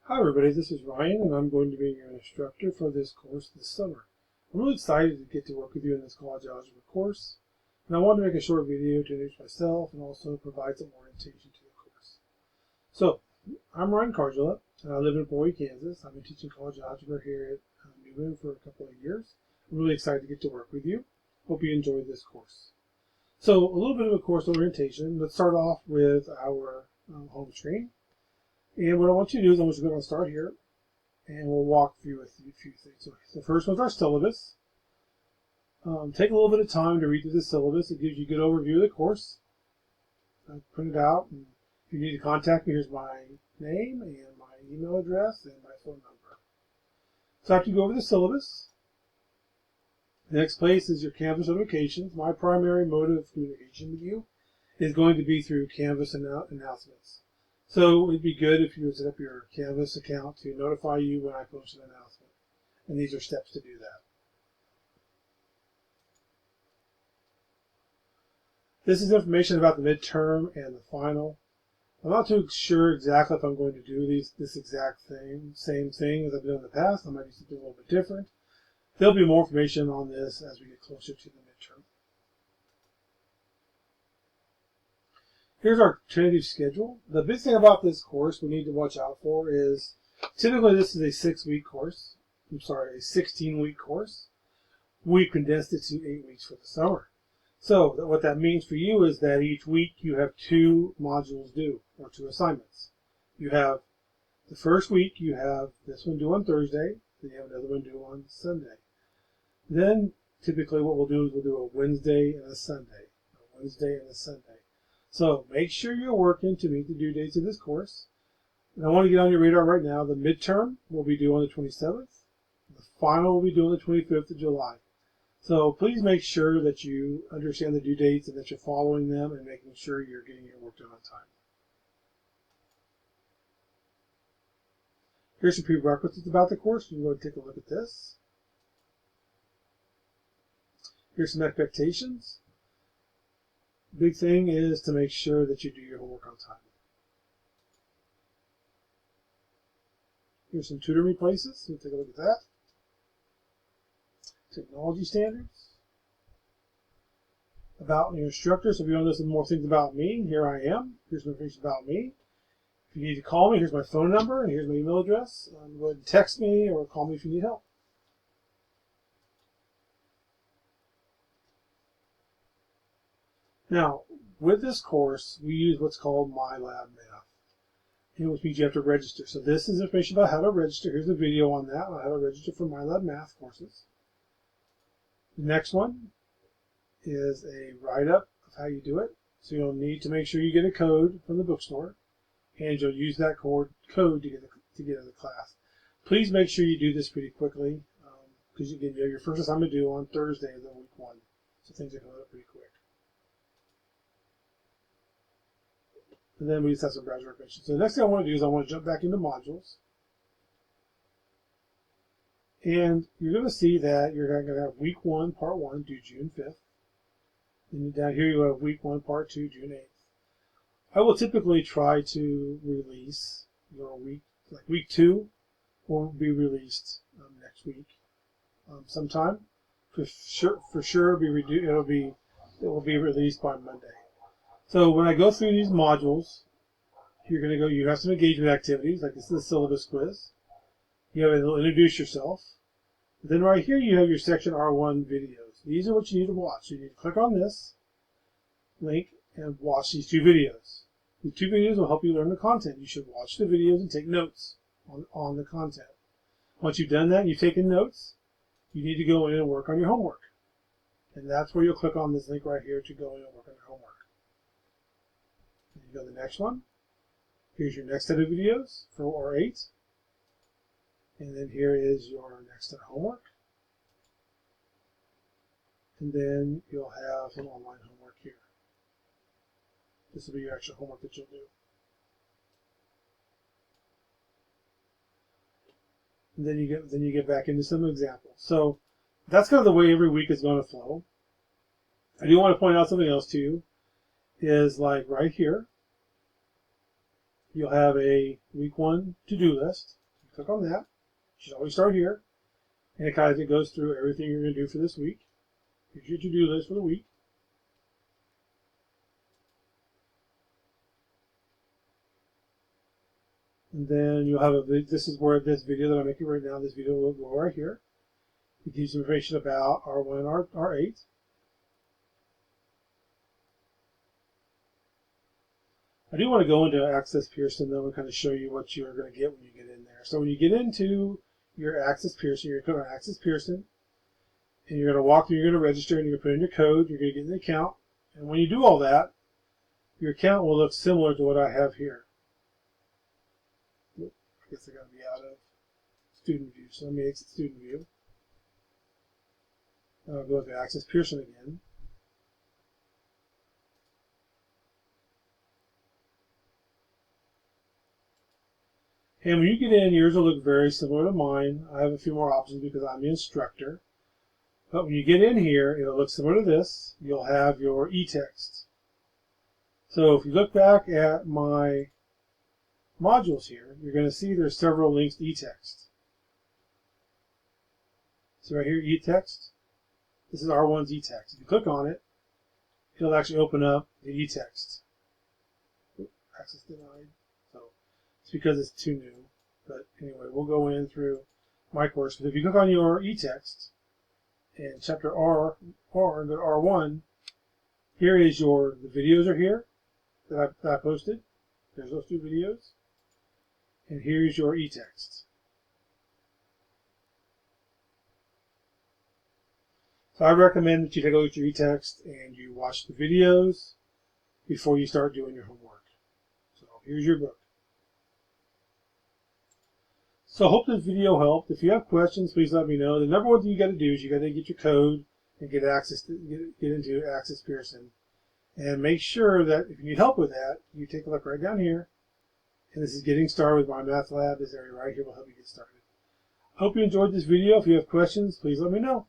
Hi everybody, this is Ryan and I'm going to be your instructor for this course this summer. I'm really excited to get to work with you in this college algebra course, and I wanted to make a short video to introduce myself and also provide some orientation to the course. So, I'm Ryan Cardula and I live in Bowie, Kansas. I've been teaching college algebra here at Newman for a couple of years. I'm really excited to get to work with you. Hope you enjoy this course. So, a little bit of a course orientation. Let's start off with our home screen. And what I want you to do is I'm just going to start here, and we'll walk through a few things. So the first one's our syllabus. Take a little bit of time to read through the syllabus. It gives you a good overview of the course. Print it out, and if you need to contact me, here's my name and my email address and my phone number. So after you go over the syllabus, the next place is your Canvas notifications. My primary mode of communication with you is going to be through Canvas announcements. So it'd be good if you would set up your Canvas account to notify you when I post an announcement. And these are steps to do that. This is information about the midterm and the final. I'm not too sure exactly if I'm going to do this exact same thing as I've done in the past. I might do something a little bit different. There'll be more information on this as we get closer to the midterm. Here's our tentative schedule. The big thing about this course we need to watch out for is typically this is a 6-week course. I'm sorry, a 16-week course. We've condensed it to 8 weeks for the summer. So what that means for you is that each week you have 2 modules due, or 2 assignments. You have the first week, you have this one due on Thursday, then you have another one due on Sunday. Then typically what we'll do is we'll do a Wednesday and a Sunday, a Wednesday and a Sunday. So make sure you're working to meet the due dates of this course. And I want to get on your radar right now. The midterm will be due on the 27th. The final will be due on the 25th of July. So please make sure that you understand the due dates and that you're following them and making sure you're getting your work done on time. Here's some prerequisites about the course. You can go and take a look at this. Here's some expectations. Big thing is to make sure that you do your homework on time. Here's some tutor me places. We'll take a look at that. Technology standards. About your instructor. So if you want to listen to more things about me, here I am. Here's some information about me. If you need to call me, here's my phone number and here's my email address. Go ahead and text me or call me if you need help. Now, with this course, we use what's called MyLab Math, which means you have to register. So this is information about how to register. Here's a video on that, on how to register for MyLab Math courses. The next one is a write-up of how you do it. So you'll need to make sure you get a code from the bookstore, and you'll use that code to get into the class. Please make sure you do this pretty quickly, because you have your first assignment due on Thursday of the week 1. So things are coming up pretty quick. And then we just have some browser information. So the next thing I want to do is I want to jump back into modules. And you're going to see that you're going to have week 1, part 1, due June 5th. And down here you have week 1, part 2, June 8th. I will typically try to release your week, like week 2 will be released next week sometime. For sure it will be released by Monday. So when I go through these modules, you have some engagement activities, like this is the syllabus quiz. You have to introduce yourself. Then right here you have your section R1 videos. These are what you need to watch. You need to click on this link and watch these 2 videos. These 2 videos will help you learn the content. You should watch the videos and take notes on the content. Once you've done that and you've taken notes, you need to go in and work on your homework. And that's where you'll click on this link right here to go in and work on your homework. You go to the next one. Here's your next set of videos for R8. And then here is your next set of homework. And then you'll have some online homework here. This will be your actual homework that you'll do. And then you get back into some examples. So that's kind of the way every week is going to flow. I do want to point out something else to you. Is like right here. you'll have a week 1 to-do list. Click on that. You should always start here. And it kind of goes through everything you're going to do for this week. Here's your to-do list for the week. And then you'll have this is where this video that I'm making right now, this video will go right here. It gives you information about R1 and R8. I do want to go into Access Pearson though and kind of show you what you're going to get when you get in there. So when you get into your Access Pearson, you're going to click on Access Pearson, and you're going to walk through, you're going to register, and you're going to put in your code, you're going to get an account. And when you do all that, your account will look similar to what I have here. I guess I got to be out of student view, so let me exit student view. I'll go to Access Pearson again. And when you get in, yours will look very similar to mine. I have a few more options because I'm the instructor. But when you get in here, it'll look similar to this. You'll have your e-text. So if you look back at my modules here, you're going to see there's several links to e-text. So right here, e-text. This is R1's e-text. If you click on it, it'll actually open up the e-text. Access denied. So it's because it's too new. But anyway, we'll go in through my course. But if you click on your e-text and chapter R and go to R1, here is the videos are here that I posted. There's those 2 videos. And here's your e-text. So I recommend that you take a look at your e-text and you watch the videos before you start doing your homework. So here's your book. So I hope this video helped. If you have questions, please let me know. The number one thing you got to do is you got to get your code and get access to get into Access Pearson. And make sure that if you need help with that, you take a look right down here. And this is Getting Started with My Math Lab. This area right here will help you get started. I hope you enjoyed this video. If you have questions, please let me know.